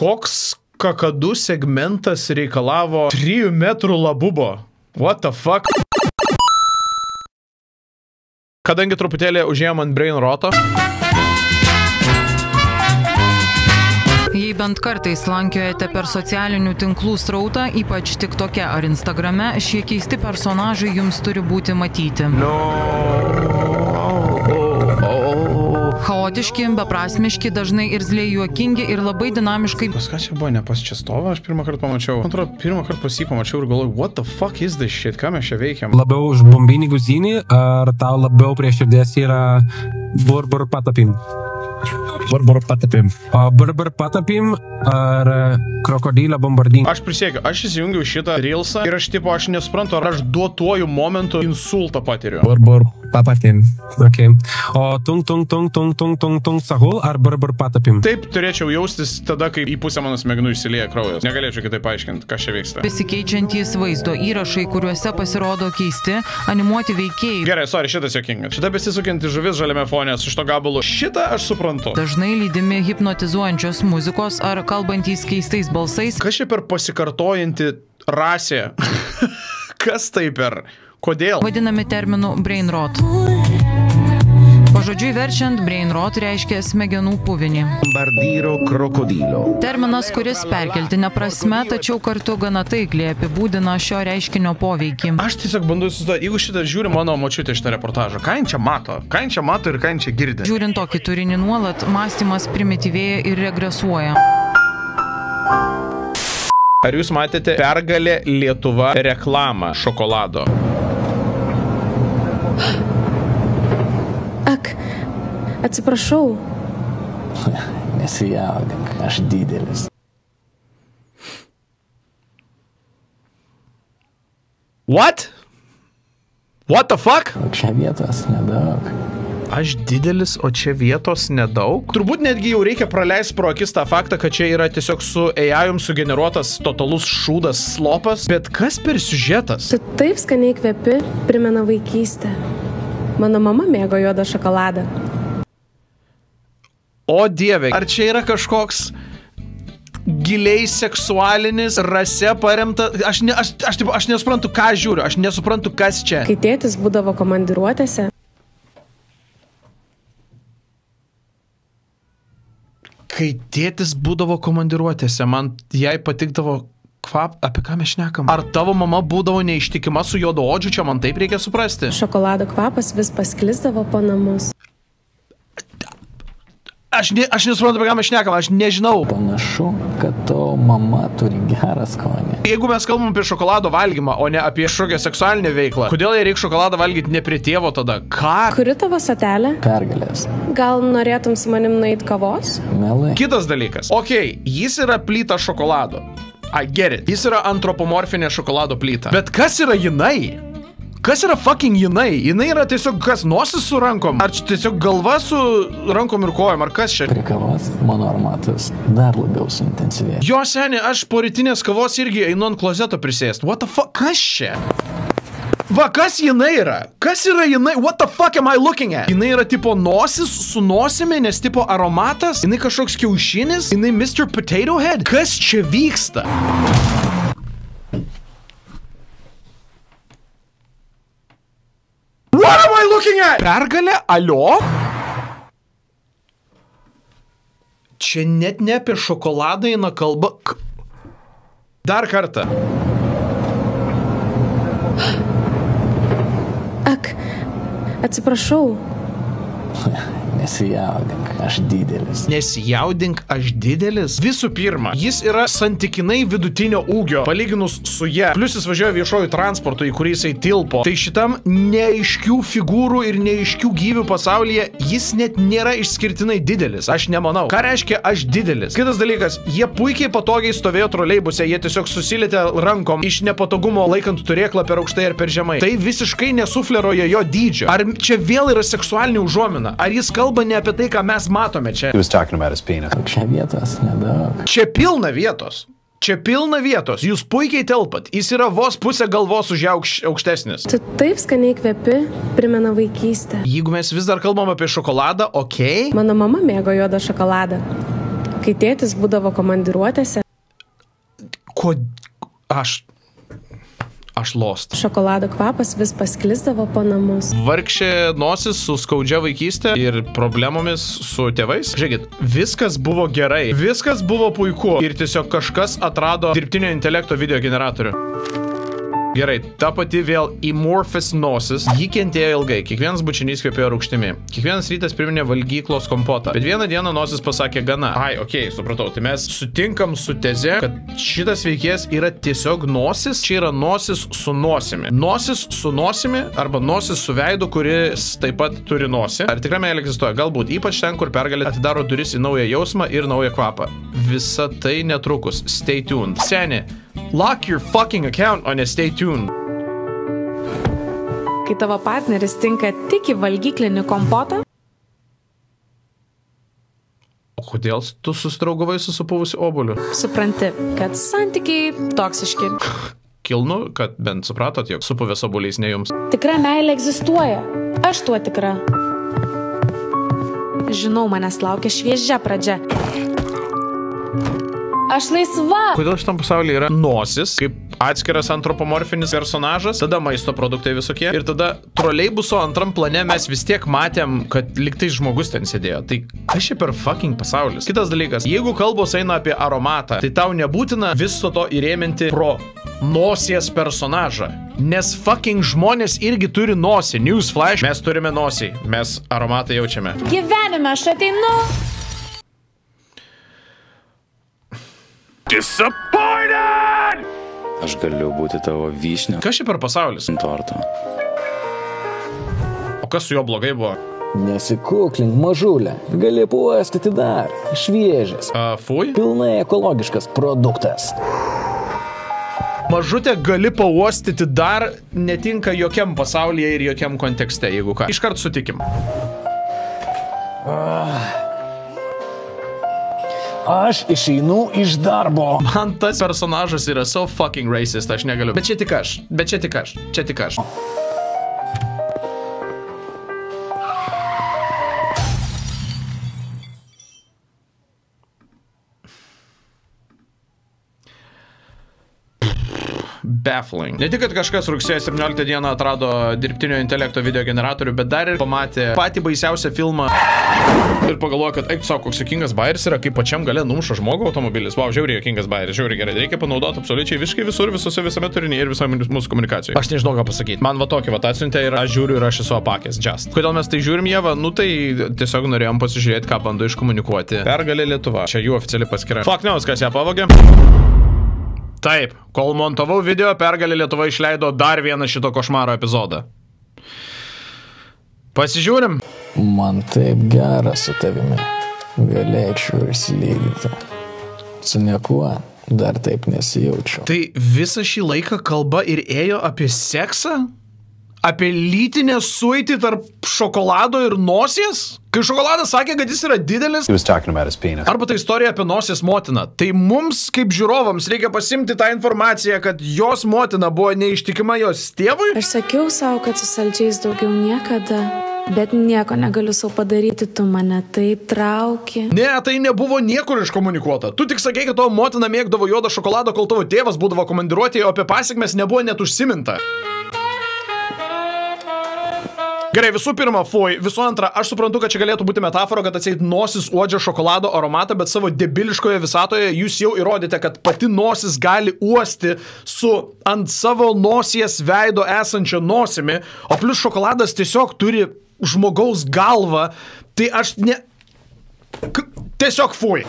Koks kakadu segmentas reikalavo 3 metrų labubo? What the fuck? Kadangi truputėlį užėjom ant brain roto. Jei bent kartais lankiojate per socialinių tinklų srautą, ypač TikTok'e ar Instagrame, šie keisti personažai jums turi būti matyti. Chaotiški, beprasmiški, dažnai irzliai juokingi ir labai dinamiškai. Pas ką čia buvo, ne pas Čestovą, aš pirmą kartą pamačiau. Man atrodo, pirmą kartą pas jį pamačiau ir galvoju, what the fuck is this shit, ką mes čia veikiam? Labiau už bombinį guzinį, ar tau labiau prie širdies yra burbur patapim? Burbur patapim. O burbur patapim ar krokodilą bombardinį? Aš prisiekiu, aš įsijungiau šitą reelsą ir aš nesuprantu, ar aš duotuoju momentu insultą patiriu. Burbur patapim. Ok. O tung sahul ar burbur patapim? Taip turėčiau jaustis tada, kai į pusę mano smegenų išsilieja kraujas. Negalėčiau kitaip paaiškinti, kas čia vyksta. Besikeičiantys vaizdo įrašai, kuriuose pasirodo keisti, animuoti veikėjai. Gerai, sorry, šitas juokingas. Šita besisukianti žuvis žaliame fone su šito gabalu. Šitą aš suprantu. Dažnai lydimi hipnotizuojančios muzikos ar kalbantys keistais balsais. Kas čia per pasikartojanti rasė? Kas tai per? Kodėl? Vadinami terminu brain rot. Pažodžiui verčiant, brain rot reiškia smegenų puvinį. Bombardyro krokodilo. Terminas, kuris perkeltinė prasme, tačiau kartu gana taikliai apibūdina šio reiškinio poveikį. Aš tiesiog bandau susidėti, jeigu šitą žiūri mano močiutė šitą reportažą, ką jin čia mato? Ką jin čia mato ir ką jin čia girdi? Žiūrint tokį turinį nuolat, mąstymas primityvėja ir regresuoja. Ar jūs matėte Pergalė Lietuva reklamą šokolado? Ak, atsiprašau. Nesijaudink, aš didelis. What? What the fuck? O čia vietos nedaug. Aš didelis, o čia vietos nedaug. Turbūt netgi jau reikia praleisti pro akis tą faktą, kad čia yra tiesiog su AI-um sugeneruotas totalus šūdas slopas. Bet kas per siužetas? Tu taip skaniai kvepi, primena vaikystę. Mano mama mėgo juodą šokoladą. O dieve, ar čia yra kažkoks giliai seksualinis, rase paremta? Aš nesuprantu, ką žiūriu, aš nesuprantu, kas čia. Kai tėtis būdavo komandiruotėse. Kai tėtis būdavo komandiruotėse, man jai patikdavo kvap, apie ką mes šnekam? Ar tavo mama būdavo neištikima su juodaodžiu, čia man taip reikia suprasti? Šokolado kvapas vis pasklisdavo po namus. Aš nesuprantu, apie ką mes šnekam, aš nežinau. Panašu, kad tavo mama turi gerą skonį. Jeigu mes kalbam apie šokolado valgymą, o ne apie kažkokią seksualinę veiklą, kodėl jai reikia šokoladą valgyti ne prie tėvo tada? Ką? Kuri tavo sotelė? Pergalės. Gal norėtum su manim nueit kavos? Mielai. Kitas dalykas. Okei, jis yra plyta šokolado. I get it. Jis yra antropomorfinė šokolado plyta. Bet kas yra jinai? Kas yra fucking jinai? Jinai yra tiesiog kas, nosis su rankom? Ar čia tiesiog galva su rankom ir kojom? Ar kas čia? Prie kavos mano aromatas dar labiau suintensyvėja. Jo, seni, aš po rytinės kavos irgi einu ant klozeto prisėst. What the fuck? Kas čia? Va, kas jinai yra? Kas yra jinai? What the fuck am I looking at? Jinai yra tipo nosis su nosimi, nes tipo aromatas? Jinai kažkoks kiaušinis? Jinai Mr. Potato Head? Kas čia vyksta? What am I looking at? Pergalė? Alio? Čia net ne apie šokoladą eina kalba. Dar kartą. Ak, atsiprašau. Nesijaudink, aš didelis. Nesijaudink, aš didelis? Visų pirma, jis yra santykinai vidutinio ūgio, palyginus su ja. Plius jis važiuoja viešojų transportu, į kurį jisai tilpo. Tai šitam neaiškių figūrų ir neaiškių gyvių pasaulyje jis net nėra išskirtinai didelis. Aš nemanau. Ką reiškia aš didelis? Kitas dalykas, jie puikiai patogiai stovėjo troleibuse, jie tiesiog susilietė rankom iš nepatogumo laikant turėklą per aukštai ar per žemai. Tai visiškai nesufleroja jo dydžio. Ar čia vėl yra seksualinė užuomina? Ar jis kalba ne apie tai, ką mes matome čia? Čia vietos nedaug. Čia pilna vietos. Čia pilna vietos. Jūs puikiai telpat. Jis yra vos pusę galvos už ją aukštesnis. Tu taip skaniai kvepi, primena vaikystę. Jeigu mes vis dar kalbam apie šokoladą, okei. Mano mama mėgo juodą šokoladą. Kai Kai tėtis būdavo komandiruotėse, Aš lost. šokolado kvapas vis pasklisdavo po namus. Vargšė nosis su skaudžia vaikystė ir problemomis su tėvais. Žiūrėkit, viskas buvo gerai, viskas buvo puiku ir tiesiog kažkas atrado dirbtinio intelekto video generatorių. Gerai, ta pati vėl amorphous nosis, ji kentėjo ilgai, kiekvienas bučinys kvepėjo rūgštimi, kiekvienas rytas priminė valgyklos kompotą, bet vieną dieną nosis pasakė gana. Okei, supratau, tai mes sutinkam su teze, kad šitas veikėjas yra tiesiog nosis, čia yra nosis su nosimi. Nosis su nosimi arba nosis su veidu, kuris taip pat turi nosį. Ar tikrai meilė egzistuoja? Galbūt, ypač ten, kur pergalė atidaro duris į naują jausmą ir naują kvapą. Visa tai netrukus. Stay tuned. Seni. Lock your fucking account, o ne stay tuned. Kai tavo partneris tinka tik į valgyklinį kompotą, O kodėl tu susidraugavai su supuvusiu obuoliu? supranti, kad santykiai toksiški. Kilnu, kad bent supratot, jog supuvęs obuoliais ne jums. Tikra meilė egzistuoja. Aš tuo tikra. Žinau, manęs laukia šviežia pradžia. Aš laisva. Kodėl šitam pasaulyje yra nosis, kaip atskiras antropomorfinis personažas, tada maisto produktai visokie, ir tada troleibuso antram plane mes vis tiek matėm, kad liktai žmogus ten sėdėjo. Tai kas čia per fucking pasaulis? Kitas dalykas, jeigu kalbos eina apie aromatą, tai tau nebūtina viso to įrėminti pro nosies personažą. Nes fucking žmonės irgi turi nosį. Newsflash, mes turime nosį. Mes aromatą jaučiame. Gyvenime aš ateinu. Disappointed! Aš galiu būti tavo vyšnė Kas čia per pasaulis? ant torto. O kas su juo blogai buvo? Nesikuklink, mažulė. Gali puostyti dar. Šviežias. Fui? Pilnai ekologiškas produktas. Mažutė gali pauostyti dar netinka jokiam pasaulyje ir jokiam kontekste, jeigu ką. Iškart sutikim. Aš išeinu iš darbo. Man tas personažas yra so fucking racist, aš negaliu. Bet čia tik aš. Čia tik aš. Baffling. Ne tik, kad kažkas rugsėjo 17 dieną atrado dirbtinio intelekto video generatorių, bet dar ir pamatė patį baisiausią filmą ir pagalvojo, kad eik savo, koks juokingas bairis yra, kaip pačiam gale numuša žmogų automobilis. Wow, žiauriai juokingas bairis, žiauriai gerai. Reikia panaudoti absoliučiai viskai visur, visame turinėje ir visoje mūsų komunikacijoje. Aš nežinau, ką pasakyti. Man va tokį va atsiuntė ir aš žiūriu ir aš esu apakęs. Just. Kodėl mes tai žiūrim, Ieva? Nu tai tiesiog norėjom pasižiūrėti, ką bando iškomunikuoti. Pergalė Lietuva. Čia jų oficiali paskyra. Fuck knows, kas ją pavogė. Taip, kol montavau video, Pergalė Lietuva išleido dar vieną šito košmaro epizodą. Pasižiūrim. Man taip gera su tavimi. Galėčiau išsilyginti. Su niekuo dar taip nesijaučiu. Tai visą šį laiką kalba ir ėjo apie seksą? Apie lytinę suitį tarp šokolado ir nosies? Kai šokoladas sakė, kad jis yra didelis. Arba tai istorija apie nosies motiną. Tai mums, kaip žiūrovams, reikia pasimti tą informaciją, kad jos motina buvo neištikima jos tėvui? Aš sakiau savo, kad su saldžiais daugiau niekada. Bet nieko negaliu savo padaryti, tu mane taip trauki. Ne, tai nebuvo niekur iškomunikuota. Tu tik sakei, kad tavo motina mėgdavo juodą šokoladą, kol tavo tėvas būdavo komandiruotėje, o apie pasiekmes nebuvo net užsiminta. Gerai, visų pirma, fui, visų antra, aš suprantu, kad čia galėtų būti metafora, kad atseit nosis uodžia šokolado aromatą, bet savo debiliškoje visatoje jūs jau įrodėte, kad pati nosis gali uosti su ant savo nosies veido esančio nosimi, o plus šokoladas tiesiog turi žmogaus galvą, tai aš ne... Tiesiog fui.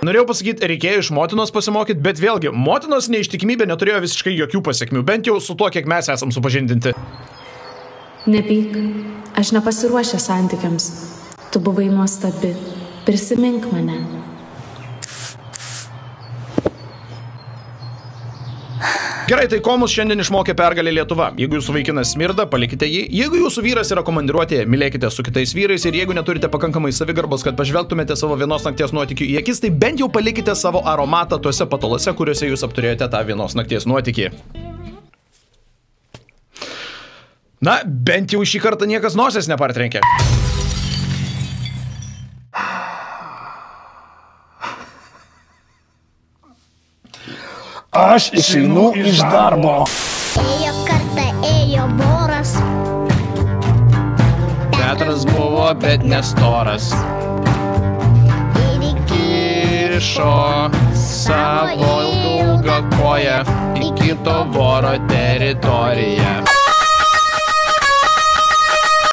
Norėjau pasakyti, reikėjo iš motinos pasimokyti, bet vėlgi, motinos neištikimybė neturėjo visiškai jokių pasiekmių, bent jau su tuo, kiek mes esam supažindinti. Nepyk, aš nepasiruošęs santykiams. Tu buvai nuostabi. Prisimink mane. Gerai, tai ko mus šiandien išmokė Pergalė Lietuva? Jeigu jūsų vaikinas smirda, palikite jį. Jeigu jūsų vyras yra komandiruotėje, mylėkite su kitais vyrais. Ir jeigu neturite pakankamai savigarbos, kad pažvelgtumėte savo vienos nakties nuotykių į akis, tai bent jau palikite savo aromatą tuose patalose, kuriuose jūs apturėjote tą vienos nakties nuotykį. Na, bent jau šį kartą niekas nosies nepartrenkė. Aš išeinu iš darbo. Ėjo kartą, ėjo voras. Petras buvo, bet nestoras. Ir Įkišo savo ilgą koją į kito voro teritoriją.